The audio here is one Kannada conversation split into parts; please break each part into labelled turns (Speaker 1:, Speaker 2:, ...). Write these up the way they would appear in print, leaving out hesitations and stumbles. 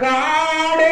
Speaker 1: ಕಾಡೆ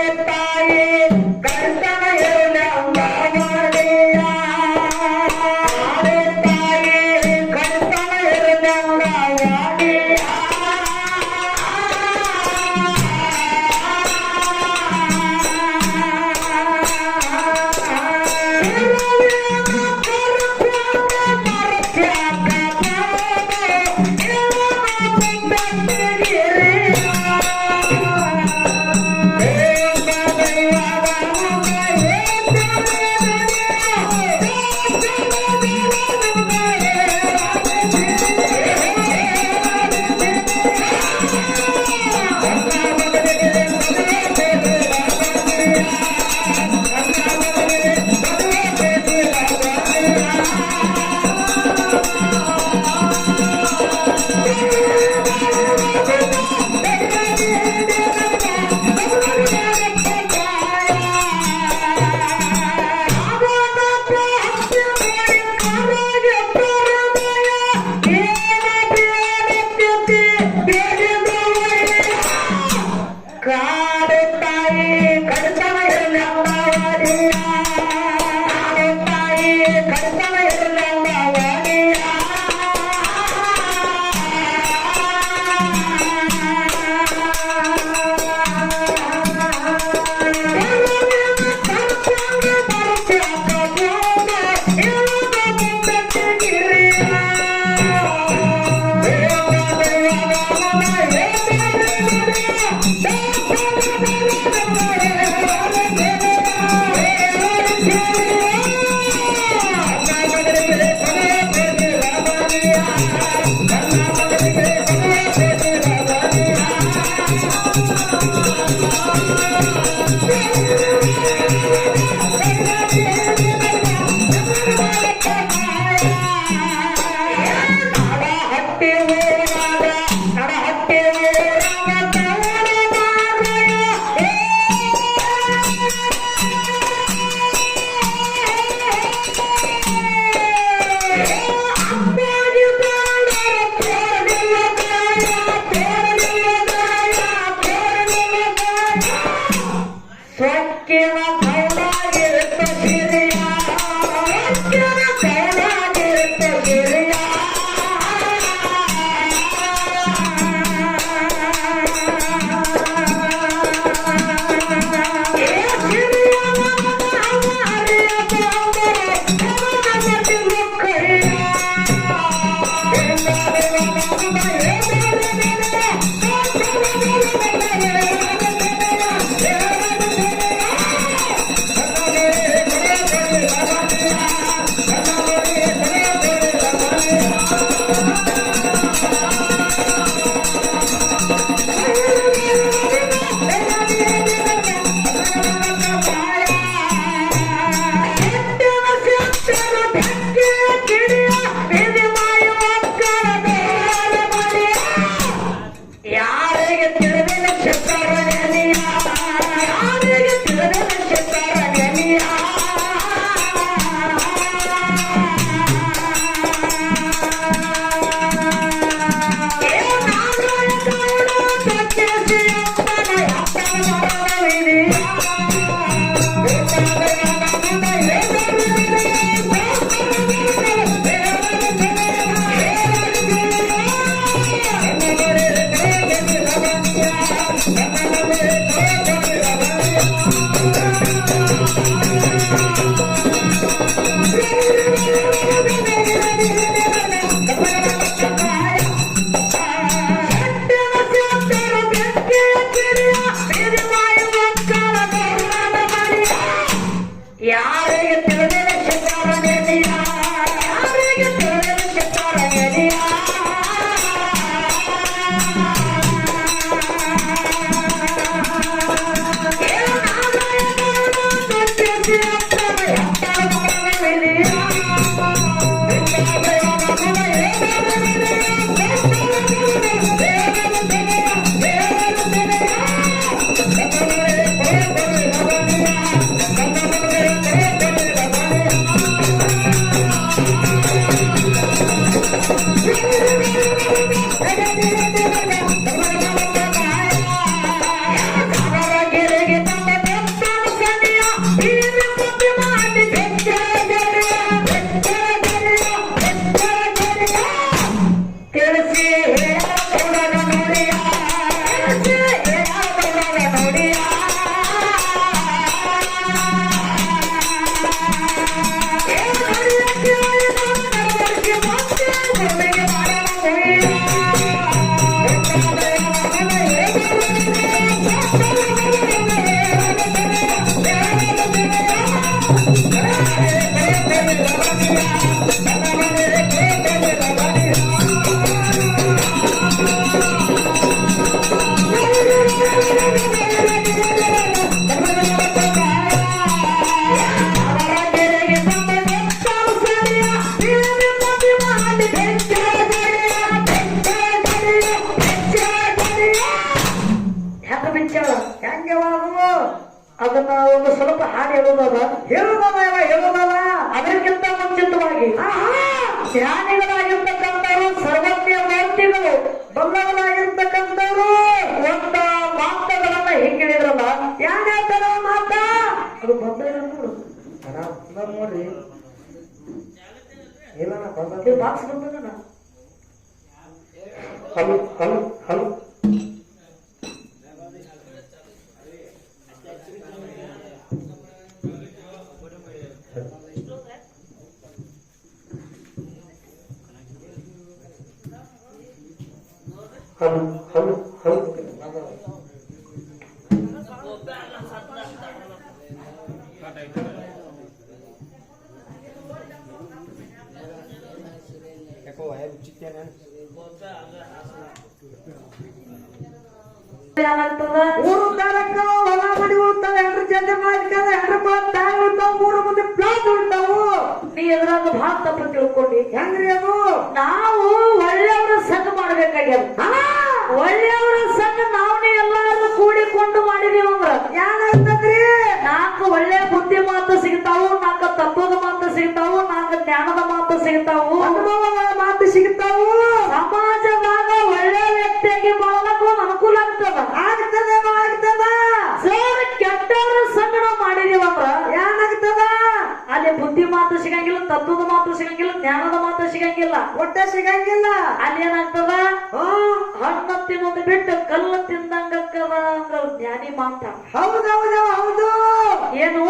Speaker 1: ಯಾರಿಗೆ ತಿಳಿದರೆ ಶಿಕಾರನೆಲಿಯ ಯಾರಿಗೆ ತಿಳಿದರೆ ಶಿಕಾರನೆಲಿಯ ಅದನ್ನ ಒಂದು ಸ್ವಲ್ಪ ಹಾಡು ಹೇಳುವುದಲ್ಲ ಅದಕ್ಕಿಂತ ಮುಂಚಿತವಾಗಿ ಜ್ಞಾನಿಗಳಾಗಿರ್ತಕ್ಕಂಥವ್ರು ಸರ್ವಜ್ಞ ಮೂರ್ತಿಗಳು ಬಲ್ಲವರಾಗಿರ್ತಕ್ಕಂಥವ್ರು ಒಂದ ಮಾತುಗಳನ್ನ ಹಿಂಗೆ ಹೇಳಿದ್ರಲ್ಲ ಯಾರು ಹೇಳ್ತಾರ ಮಾತ ಅದು ಬಂದ ನೋಡ್ರಿ ಇಲ್ಲ ಬಾಕ್ಸ್ ಬಂದದ hello hello hello hello hello hello ಮೂರು ತಾರಕ ಹೊಲ ಮಡಿ ಉಳ್ತಾವೆ ಎಂಟ್ರ ಜೊತೆ ಮಾಡ್ತಾರೆ ಮೂರು ಮಂದಿ ಪ್ಲಾಟ್ ಉಳ್ತಾವು ನೀ ಎದ್ರಾಗ ಭಾಳ ತಪ್ಪು ತಿಳ್ಕೊಂಡಿ ಹೆಂಗ್ರಿ ಅದು ನಾವು ಒಳ್ಳೆಯವರ ಸಂಘ ಮಾಡ್ಬೇಕಾಗ್ಯದ ಒಳ್ಳೆಯವರ ಸಂಘ ನಾವೇ ಎಲ್ಲಾರು ಕೂಡಿಕೊಂಡು ಮಾಡಿದೀವಿ ಅಂದ್ರ ಏನಾಗ್ತದ್ರಿ ನಾಲ್ಕು ಒಳ್ಳೆ ಬುದ್ಧಿ ಮಾತು ಸಿಗ್ತಾವು ನಾಲ್ಕು ತತ್ವದ ಮಾತು ಸಿಗ್ತಾವು ನಾಲ್ಕು ಜ್ಞಾನದ ಮಾತು ಸಿಗ್ತಾವು ಅನುಭವಗಳ ಮಾತು ಸಿಗ್ತಾವು ಸಮಾಜದಾಗ ಒಳ್ಳೆ ವ್ಯಕ್ತಿಯಾಗಿ ಬಾಳಕ್ಕೆ ಒಂದು ಅನುಕೂಲ ಆಗ್ತದ ಕೆಟ್ಟವರ ಸಂಗಡ ಮಾಡಿದೀವ ಅಂದ್ರ ಏನಾಗ್ತದ ಅಲ್ಲಿ ಬುದ್ಧಿ ಮಾತು ಸಿಗಂಗಿಲ್ಲ ತತ್ವದ ಮಾತು ಸಿಗಂಗಿಲ್ಲ ಜ್ಞಾನದ ಮಾತು ಸಿಗಂಗಿಲ್ಲ ಒಟ್ಟ ಸಿಗಂಗಿಲ್ಲ ಅಲ್ಲಿ ಏನಾಗ್ತದ ಹಣ್ಣು ತಿನ್ನೋದು ಬಿಟ್ಟು ಕಲ್ಲು ತಿಂದಂಗಕ್ಕದ ಅಂದ್ರ ಜ್ಞಾನಿ ಮಾತ ಹೌದೌದು ಹೌದು ಏನು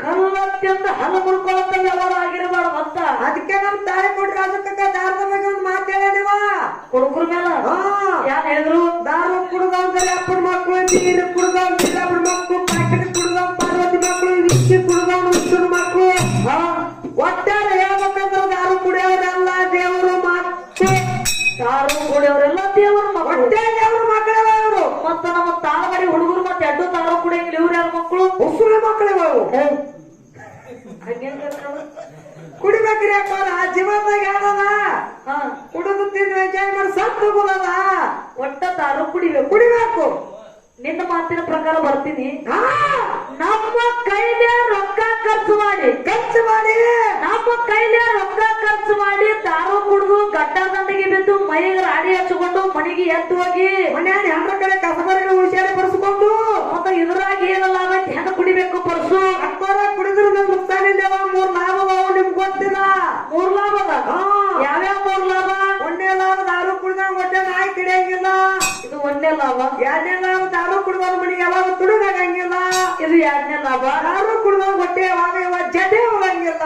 Speaker 1: ಕಲ್ಲ ತಿಂದ ಹಲ್ಲು ಮುರ್ಕೊಳ್ಳಂತ ವ್ಯವಹಾರ ಆಗಿರಬಾರ್ದು ಅಂತ ಅದಕ್ಕೆ ನಮ್ ತಾಯಿ ಕೊಡ್ರಿ ಅದಕ್ಕ ದಾರದ ಬಗ್ಗೆ ಒಂದು ಮಾತು ಹೇಳ ನೀವ ಹುಡುಗರ ಮೇಲೆ ಯಾರು ಹೇಳಿದ್ರು ದಾರು ಕುಡ್ದವ್ರೆ ಅಪ್ಪನ ಮಕ್ಕಳು ನೀರು ಕುಡ್ದವ್ ಅಪ್ಪನ ಮಕ್ಕಳು ಪ್ಯಾಕೆಟ್ ಕುಡ್ದವ್ ಪಾರ್ವತಿ ಮಕ್ಕಳು ವಿಷಿ ಕುಡ್ದವ್ ವಿಷ್ಣು ಮಕ್ಕಳು ಒಟ್ಟಾರೆ ಹೇಳ್ಬೇಕಂದ್ರ ದಾರು ಕುಡಿಯೋರೆಲ್ಲ ದೇವರು ಮತ್ತೆ ದಾರು ಕುಡಿಯೋರೆಲ್ಲ ದೇವರು ಮಕ್ಕಳು ದೇವ್ರ ಮಕ್ಕಳೇ ಅವರು ಮತ್ತ ನಮ್ಮ ತಾಳಮಡಿ ಹುಡುಗರು ಮತ್ತೆ ಎಡ್ಡು ದಾರು ಕುಡಿಯಂಗಿಲ್ಲ ಇವ್ರು ಯಾರ ಮಕ್ಕಳು ಉಸುರು ಮಕ್ಕಳೇ ಅವು ಕುಡಿಬೇಕ್ರಿ ಅಪ್ಪ ಜೀವನದಾಗ ಹೇಳದ ಕುಡಿದು ತಿಂದು ಎಂಜಾಯ್ ಮಾಡಿ ಸತ್ತು ಹೋಗದ ಒಟ್ಟ ದಾರು ಕುಡಿಬೇಕು ನಿನ್ನ ಮಾತಿನ ಪ್ರಕಾರ ಬರ್ತೀನಿ ನಮ್ಮ ಕೈಲೇ ರೊಕ್ಕ ಖರ್ಚು ಮಾಡಿ ನಮ್ಮ ಕೈಲೇ ರೊಕ್ಕ ಖರ್ಚು ಮಾಡಿ ದಾರು ಕುಡಿದು ಗಡ್ಡ ದಂಡಿಗೆ ಬಿದ್ದು ಮೈಗೆ ರಾಡಿ ಹಚ್ಚಿಕೊಂಡು ಮನೆಗೆ ಎದ್ದು ಹೋಗಿ ಮನೆಯಲ್ಲಿ ಹೆಣ್ಣು ಕಡೆ ಕಸಬರಿಗಳು ಹುಷಾರಿ ಪಡಿಸ್ಕೊಂಡು ಮತ್ತೆ ಇದ್ರಾಗ ಏನಲ್ಲ ಹೆಣ್ಣು ಕುಡಿಬೇಕು ಪರ್ಸು ಅಕ್ಕೋರ ಕುಡಿದ್ರು ನನ್ ಮುಕ್ತಾನಿದ್ದೇವ 3 ಲಾಭ ನಿಮ್ಗೆ ಗೊತ್ತಿಲ್ಲ 3 ಲಾಭ ಯಾವ್ಯಾವ 3 ಲಾಭ ಒಂದೇ ಲಾಭ ದಾರು ಕುಡಿದ ಒಟ್ಟೆ ನಾಯಿ ಕಿಡಿಯಂಗಿಲ್ಲ ಇದು ಒಂದೇ ಲಾಭ ಎರಡನೇ ಲಾಭ ದಾರು ಕುಡಿದವ್ರ ಮನೆಗೆ ಯಾವಾಗ ತುಡುಗಾಗಂಗಿಲ್ಲ ಇದು ಎರಡನೇ ಲಾಭ ದಾರು ಕುಡಿದವ್ರ ಹೊಟ್ಟೆ ಯಾವಾಗ ಜಡೆ ಹೋಗಂಗಿಲ್ಲ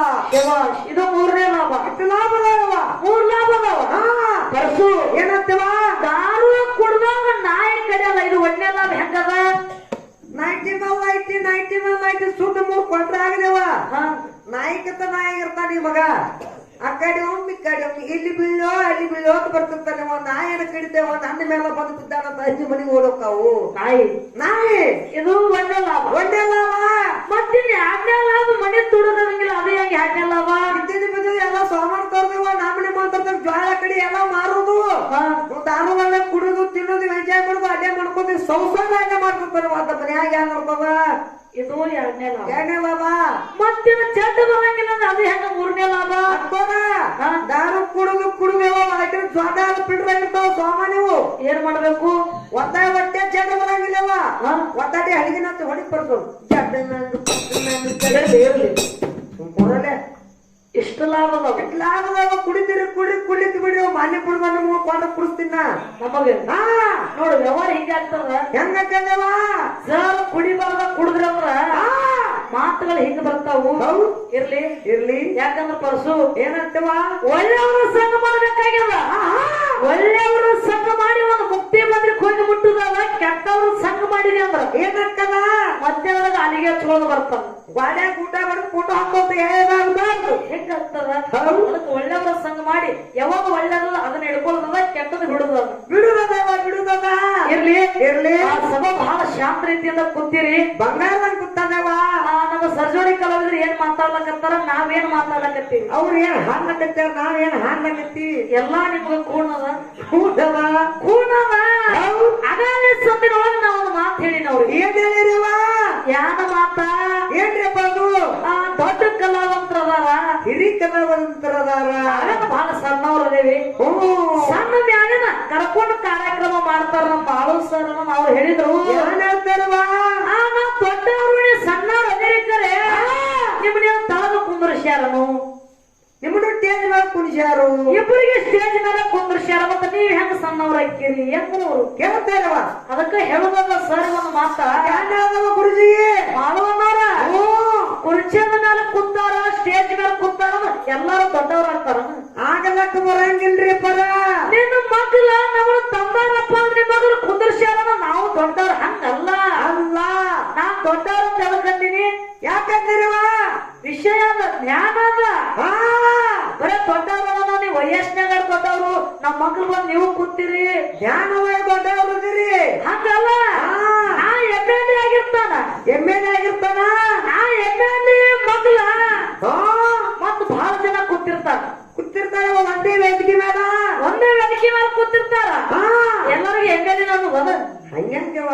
Speaker 1: ಇದು 3ನೇ ಲಾಭ ಇಷ್ಟು ಲಾಭ ಅದಾವ 3 ಲಾಭ ಅದಾವ ಪರ್ಸು ಏನಂತವ ದಾರು ಕುಡಿದವ್ರ ನಾಯಿ ಕಡಿಯಲ್ಲ ಇದು ಒಂದೇ ಲಾಭ ಹೆಂಗದ 90 ಸುತ್ತ 3
Speaker 2: ಕೊಟ್ರ ಆಗದೇವ ನಾಯಿಕತ್ತ ನಾಯಿ ಇರ್ತಾನ ಈ ಮಗ ಆ ಕಡೆ ಒಮ್ಮೆ ಈ ಕಡೆ ಒಮ್ಮೆ ಇಲ್ಲಿ ಬೀಳೋ ಅಲ್ಲಿ ಬೀಳೋ ಅಂತ ಬರ್ತಿರ್ತಾನೆ ನಾಯಿನ ಕಡಿತೇವ ನನ್ನ ಮೇಲೆ ಬಂದು ಬಿದ್ದಾನಂತ ಅಜ್ಜಿ ಮನೆಗೆ ಓಡೋಕಾವು
Speaker 1: ನಾಯಿ
Speaker 2: ನಾಯಿ
Speaker 1: ಇದು ಒಂದೇ ಲಾಭ
Speaker 2: ಮತ್ತಿನ್
Speaker 1: ಎರಡನೇ ಲಾಭ ಮನೆ ತುಡುದಂಗಿಲ್ಲ ಅದೇ ಹೆಂಗೆ ಎರಡನೇ ಲಾಭ
Speaker 2: ಇದ್ದಿದ್ದು ಬಿದ್ದಿದ್ದು ಎಲ್ಲ ಸಾಮಾನು ತರ್ದೇವ ನಾಮನೆ ಮಾತಾಡ್ತಾರೆ ಜ್ವಾಳ ಕಡೆ ಎಲ್ಲ ಮಾರೋದು ದಾರುಗಳನ್ನ ಕುಡಿದು ತಿನ್ನೋದು ಎಂಜಾಯ್ ಮಾಡೋದು ಅಲ್ಲೇ ಮಾಡ್ಕೋದು ಸಂಸಾರ ಅಲ್ಲೇ ಮಾಡ್ಕೊತಾರೆ ಅದ ಮನ್ಯಾಗ ಏನ್ ನೋಡ್ಕೋದ
Speaker 1: ಇದು ಎರಡನೇ ಲಾಭ
Speaker 2: ಮತ್ತಿನ
Speaker 1: ಚೆಂದ ಬರಂಗಿಲ್ಲ ಅಂದ್ರೆ ಅದು ಹೆಂಗ ಮೂರನೇ ಲಾಭ
Speaker 2: ದಾರು ಕುಡುದೇವ ಅದಕ್ಕೆ ಜ್ವಾಡ ಬಿಡ್ರಾಗಿರ್ತಾವ ಸಾಮಾನ್ಯವು
Speaker 1: ಏನ್ ಮಾಡ್ಬೇಕು
Speaker 2: ಒತ್ತಾಯ ಹೊಟ್ಟೆ ಚೆಂದ ಬರಂಗಿಲ್ಲವ ಒತ್ತಾಟಿ ಅಡಿಗೆನ ಹೊಡಿಕ್ ಬರ್ತದ ಕೊಡಲೆ
Speaker 1: ಎಷ್ಟು ಲಾಭ
Speaker 2: ಕುಡಿತೀರಿ ಕುಡಿಲಿಕ್ಕೆ ಬಿಡಿ ಮಾನ್ಯ ಕುಡ್ದ ನಮ್ಗೆ ಕೊಂಡ ಕುಡಿಸ್ತೀನ
Speaker 1: ನಮಗೆ ನೋಡು ವ್ಯವಹಾರ ಹಿಂಗ ಆಗ್ತದ
Speaker 2: ಹೆಂಗವ
Speaker 1: ಸರ್ ಕುಡಿಬಾರ್ದ ಕುಡಿದ್ರಂದ್ರ ಮಾತುಗಳು ಹಿಂಗ ಬರ್ತಾವು ಇರ್ಲಿ ಯಾಕಂದ್ರ ಪರಸು
Speaker 2: ಏನಂತವ
Speaker 1: ಒಳ್ಳೆಯವರು ಸಂಘ ಮಾಡ್ಬೇಕಾಗ್ಯದ ಒಳ್ಳೆಯವರು ಸಂಘ ಮಾಡಿ ಒಂದು ಮುಕ್ತಿ ಮಂದಿರಕ್ಕೆ ಹೋಗಿ ಮುಟ್ಟುದಲ್ಲ ಕೆಟ್ಟವರು ಸಂಘ ಮಾಡಿರಿ ಅಂದ್ರ
Speaker 2: ಏನಕ್ಕದ
Speaker 1: ಮತ್ತೆ ಒಳಗ ಅಲ್ಲಿಗೆ ಹಚ್ಕೊಳ್ಳೋದು ಬರ್ತಾವ
Speaker 2: ಗಾಡ್ಯಾಗ ಊಟ ಮಾಡಿ ಫೋಟೋ ಹಾಕೋತ ಹೇಳಬಾರ್ದು
Speaker 1: ಹೆಂಗಾಗ್ತದ ಅದಕ್ಕೆ ಒಳ್ಳೆಯವರ ಸಂಘ ಮಾಡಿ ಯಾವಾಗ ಒಳ್ಳೆಯದಲ್ಲ ಅದನ್ನ ಹಿಡ್ಕೊಳ್ಳೋದದ ಕೆಟ್ಟದ
Speaker 2: ಬಿಡುದದ ಇರ್ಲಿ
Speaker 1: ಆ ಸಭಾ ಬಹಳ ಶಾಂತ ರೀತಿಯಿಂದ ಕೂತೀರಿ
Speaker 2: ಬಂಗಾರದಾಗ ಕೂತದವ
Speaker 1: ನಮ್ಮ ಸರ್ಜೋಡಿ ಕಲಾವಿದ್ರು ಏನ್ ಮಾತಾಡ್ಲಕತ್ತಾರ ನಾವೇನ್ ಮಾತಾಡಕತ್ತೀವಿ
Speaker 2: ಅವ್ರ ಏನ್ ಹಾಡ್ಲಕತ್ತಾರ ನಾವೇನ್ ಹಾಡ್ಲಕತ್ತೀವಿ
Speaker 1: ಎಲ್ಲಾ ನಿಮ್ಗ ಕೂಣದ ಅಗಾಲಿ ಸಂದಿನೊಳಗ ನಾವ್ ಒಂದು ಮಾತು ಹೇಳಿ ನಾವು
Speaker 2: ಏನ್ ಹೇಳಿರಿವ
Speaker 1: ಯಾನ ಮಾತ
Speaker 2: ಏನ್ರಿಪ್ಪ ಅದು
Speaker 1: ದೊಡ್ಡ ಕಲಾವಂತರದಾರ
Speaker 2: ಹಿರಿ ಕಲಾವಂತರದಾರ
Speaker 1: ಬಹಳ ಸಣ್ಣವ್ರ ಅದೇವಿ ಸಣ್ಣ ಮ್ಯಾಲಿನ ಕರ್ಕೊಂಡು ಕಾರ್ಯಕ್ರಮ ಮಾಡ್ತಾರ ನಮ್ಮ ಬಾಳು ಸರ್ ಅವ್ರು ಹೇಳಿದ್ರು
Speaker 2: ಏನ್ ಹೇಳ್ತಾರವಾ
Speaker 1: ನಾವ್ ದೊಡ್ಡವ್ರು ಸಣ್ಣವ್ರು ಅದೇರಿದ್ದಾರೆ ನಿಮ್ಮನ್ನ ತಳಗ ಕುಂದ್ರಸ್ಯಾರನು
Speaker 2: ನಿಮ್ಮನ್ನು ಸ್ಟೇಜ್ ಮೇಲೆ ಕುಣಿಸ್ಯಾರು
Speaker 1: ಇಬ್ಬರಿಗೆ ಸ್ಟೇಜ್ ಮೇಲೆ ಕುಂದ್ರಸ್ಯಾರ ಮತ್ತೆ ನೀವ್ ಹೆಂಗ ಸಣ್ಣವ್ರ ಹಾಕಿರಿ ಹೆಂಗ್ರವ್ರು
Speaker 2: ಕೇಳ್ತಾರವ
Speaker 1: ಅದಕ್ಕೆ ಹೇಳುದಲ್ಲ ಸರ್ ಒಂದು ಮಾತ
Speaker 2: ಗುರುಜಿ
Speaker 1: ಮಾಡುವವ್ರ ಕುರ್ಚಿಯ ಮೇಲೆ ಕುಂತಾರ ಸ್ಟೇಜ್ ಮೇಲೆ ಕುಂತಾರ ಎಲ್ಲಾರು ದೊಡ್ಡವ್ರ ಆಗ್ತಾರ
Speaker 2: ಆಗಲಕ್ಕ ಬರಂಗಿಲ್ರಿ ಪರ
Speaker 1: ನಿನ್ನ ಮಗ್ಲ ನಮ್ಮ ತಂದಾರಪ್ಪ ಅಂದ್ರೆ ಮಗಳು ಕುಂದರ್ಸ್ಯಾರ ನಾವು ದೊಡ್ಡವ್ರ ಹಂಗಲ್ಲ
Speaker 2: ಅಲ್ಲ
Speaker 1: ನಾ ದೊಡ್ಡವ್ರ ಅಂತ ಹೇಳ್ಕಂದಿನಿ
Speaker 2: ಯಾಕಂದಿರವ
Speaker 1: ವಿಷಯ ಅದ ಜ್ಞಾನ ಅದ ಬರೇ ದೊಡ್ಡವ್ರ ನೀವು ವಯಸ್ಸಿನಾಗ ದೊಡ್ಡವ್ರು ನಮ್ಮ ಮಕ್ಳು ಬಂದ್ ನೀವು ಕೂತೀರಿ
Speaker 2: ಜ್ಞಾನವೇ ದೊಡ್ಡವ್ರದಿರಿ
Speaker 1: ಹಂಗಲ್ಲ ನಾ ಎಮ್ ಆಗಿರ್ತಾನ ನಾ ಎಮ್ ಮಗ್ಲ ಮತ್ ಬಹಳ ಜನ ಕೂತಿರ್ತಾರ
Speaker 2: ಒಂದೇ ವೇದಿಕೆ
Speaker 1: ಮೇಲೆ ಕೂತಿರ್ತಾರ ಎಲ್ಲರಿಗೂ ಎಮ್ ನಾನು ಬದ
Speaker 2: ಹಂಗಂಗವ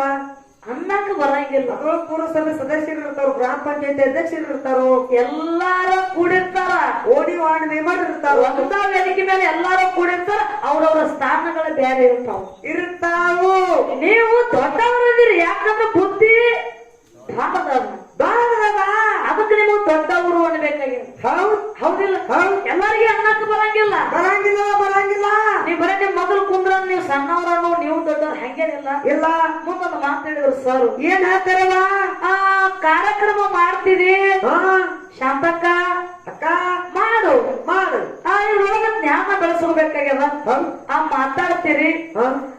Speaker 1: ಅನ್ನಕ್ ಬರಂಗಿಲ್ಲ
Speaker 2: ಪುರಸಭೆ ಸದಸ್ಯರು ಇರ್ತಾರ ಗ್ರಾಮ ಪಂಚಾಯತಿ ಅಧ್ಯಕ್ಷರು ಇರ್ತಾರೋ
Speaker 1: ಎಲ್ಲಾರು ಕೂಡಿರ್ತಾರ
Speaker 2: ಓಡಿ ವಾರ್ಡ್ ಮೆಂಬರ್ ಇರ್ತಾರ
Speaker 1: ಒಂದ ವೇದಿಕೆ ಮೇಲೆ ಎಲ್ಲಾರು ಕೂಡಿರ್ತಾರ ಅವ್ರವ್ರ ಸ್ಥಾನಗಳು ಬೇರೆ
Speaker 2: ಇರ್ತಾವು
Speaker 1: ನೀವು ದೊಡ್ಡವರದಿರಿ ಯಾಕಂದ್ರೆ ಬುದ್ಧಿ ಅದಕ್ಕೆ ನೀವು ದೊಡ್ಡವರು ಅನ್ಬೇಕಾಗಿದೆ ಹೌದಿಲ್ಲ ಎಲ್ಲರಿಗೆ ಅನ್ನಕ್ಕೆ ಬರಂಗಿಲ್ಲ ನೀವ್ ಬರೀ ನಿಮ್ ಮಗಳು ಕುಂದ್ರ ನೀವು ಸಣ್ಣವ್ರನು ನೀವು ದೊಡ್ಡವ್ರು ಹಂಗೇನಿಲ್ಲ
Speaker 2: ಇಲ್ಲ
Speaker 1: ಮುಂದೊಂದು ಮಾತಾಡಿದ್ರು ಸರ್
Speaker 2: ಏನ್ ಹೇಳ್ತಾರಲ್ಲ
Speaker 1: ಕಾರ್ಯಕ್ರಮ ಮಾಡ್ತೀರಿ ಶಾಂತಕ್ಕ
Speaker 2: ಅಕ್ಕ
Speaker 1: ಮಾಡು
Speaker 2: ಇವ್ರೊಳಗ
Speaker 1: ಜ್ಞಾನ ಬೆಳೆಸ್ಕೋಬೇಕಾಗ್ಯದ ಮಾತಾಡ್ತೀರಿ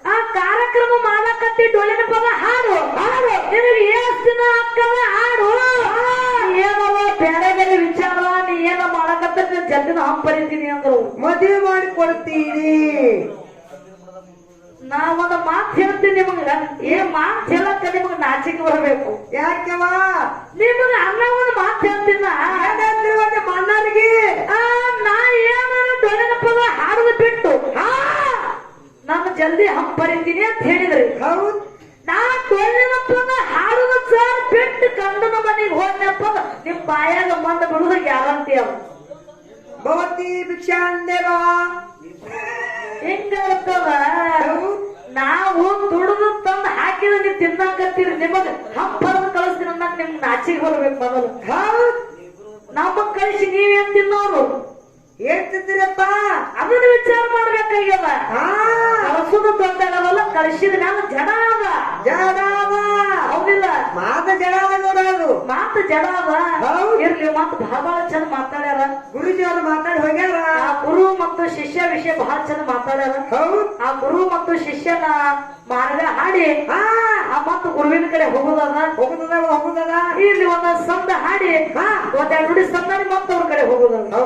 Speaker 1: ಆ ಕಾರ್ಯಕ್ರಮ ಮಾಡಕತ್ತಿ ಡೊಳ್ಳಿನ ಪದ ಹಾಡು ನಿನಗೆ ಎಷ್ಟು ದಿನ ಅಕ್ಕದ ಹಾಡು ಏನವ ಬೇರೆ ಬೇರೆ ವಿಚಾರ ನೀ ಏನ ಮಾಡಕತ್ತ ಜಲ್ದಿನ ಹಂಪರಿತೀನಿ ಅಂದ್ರು
Speaker 2: ಮದುವೆ ಮಾಡಿ ಕೊಡ್ತೀನಿ
Speaker 1: ನಾವೊಂದು ಮಾತು ಹೇಳ್ತೀನಿ ನಿಮಗ ಏ ಮಾತು ಹೇಳಕ್ಕ ನಿಮಗ ನಾಚಿಕೆ ಬರಬೇಕು
Speaker 2: ಯಾಕೆವ
Speaker 1: ನಿಮಗ ಅನ್ನ ಒಂದು ಮಾತು ಹೇಳ್ತೀನ
Speaker 2: ಮಣ್ಣರಿಗೆ
Speaker 1: ನಾ ಏನಾರ ಡೊಳ್ಳಿನ ಪದ ಹಾಡುದು ಬಿಟ್ಟು ನಾನು ಜಲ್ದಿ ಹಂಪರಿತೀನಿ ಅಂತ ಹೇಳಿದ್ರಿ
Speaker 2: ಹೌದು
Speaker 1: ನಾ ಡೊಳ್ಳಿನ ಪದ ಹಾಡುದು ಸರ್ ಬಿಟ್ಟು ಗಂಡನ ಮನೆಗೆ ಹೋದ್ನಪ್ಪ ನಿಮ್ ಬಾಯಾಗ ಬಂದ ಬಿಡುದು ಗ್ಯಾರಂಟಿ ಅವ
Speaker 2: ಭವತಿ ಭಿಕ್ಷಾಂದೇವ
Speaker 1: ಹಿಂಗಿರ್ತದ ನಾವು ದುಡಿದು ತಂದು ಹಾಕಿದ್ರೆ ನೀವು ತಿನ್ನಕತ್ತೀರಿ ನಿಮಗ ಹಂಪರದು ಕಳಿಸ್ತೀನಿ ಅನ್ನಕ್ ನಿಮ್ಗೆ ನಾಚಿಗೆ ಬರ್ಬೇಕು ಮೊದಲು ನಮಗ್ ಕಳಿಸಿ ನೀವೇನ್ ತಿನ್ನೋರು
Speaker 2: ಹೇಳ್ತಿದ್ದೀರಪ್ಪ
Speaker 1: ಅದನ್ನ ವಿಚಾರ ಮಾಡ್ಬೇಕಾಗ್ಯದ ಕಳಿಸೋದು ದೊಡ್ಡವಲ್ಲ ಕಳಿಸಿದ ನಾನು ಜಡ ಅದ ಹೌದಿಲ್ಲ
Speaker 2: ಮಾತ ಜಡ ನೋಡೋದು
Speaker 1: ಮಾತು ಜಡ ಅದ ಇರ್ಲಿ ಮಾತು ಬಹಳ ಚಂದ ಮಾತಾಡ್ಯಾರ
Speaker 2: ಗುರುಜಿ ಅವರು ಮಾತಾಡಿ ಹೋಗ್ಯಾರ
Speaker 1: ಆ ಗುರು ಮತ್ತು ಶಿಷ್ಯ ವಿಷಯ ಬಹಳ ಚಂದ ಮಾತಾಡ್ಯಾರ ಆ ಗುರು ಮತ್ತು ಶಿಷ್ಯನ ಮಾರ್ಗ ಹಾಡಿ
Speaker 2: ಹಾ
Speaker 1: ಆ ಮತ್ತು ಗುರುವಿನ ಕಡೆ ಹೋಗುದದ
Speaker 2: ಹೋಗುದದ
Speaker 1: ಇಲ್ಲಿ ಒಂದ ಸಂದ ಹಾಡಿ
Speaker 2: ಹಾ
Speaker 1: ಒಂದೆರಡು ನುಡಿ ಸಂದಾಡಿ ಮತ್ತವ್ರ ಕಡೆ ಹೋಗುದದ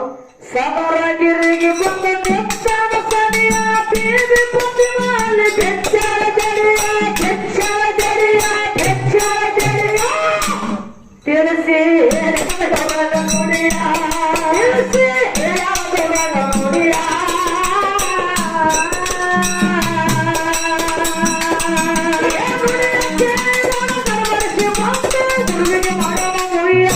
Speaker 1: ಸದರಗಿರಿಗೆ ಬಂದ ಬೆಚ್ಚಾದ ಸನಿಯ ಬೀದಿ ಪ್ರತಿಮಾಲಿ ಬೆಚ್ಚಾದ ಜಡಿಯ ಬೆಚ್ಚಾದ ಜಡಿಯ ಬೆಚ್ಚಾದ ಜಡಿಯ ತಿಳಿಸಿ ಹೇಳಿದವರ ನುಡಿಯ ತಿಳಿಸಿ ಹೇಳಿದವರ ನುಡಿಯ ಗುರುವಿಗೆ ಮಾಡೋ ಮುಯ್ಯ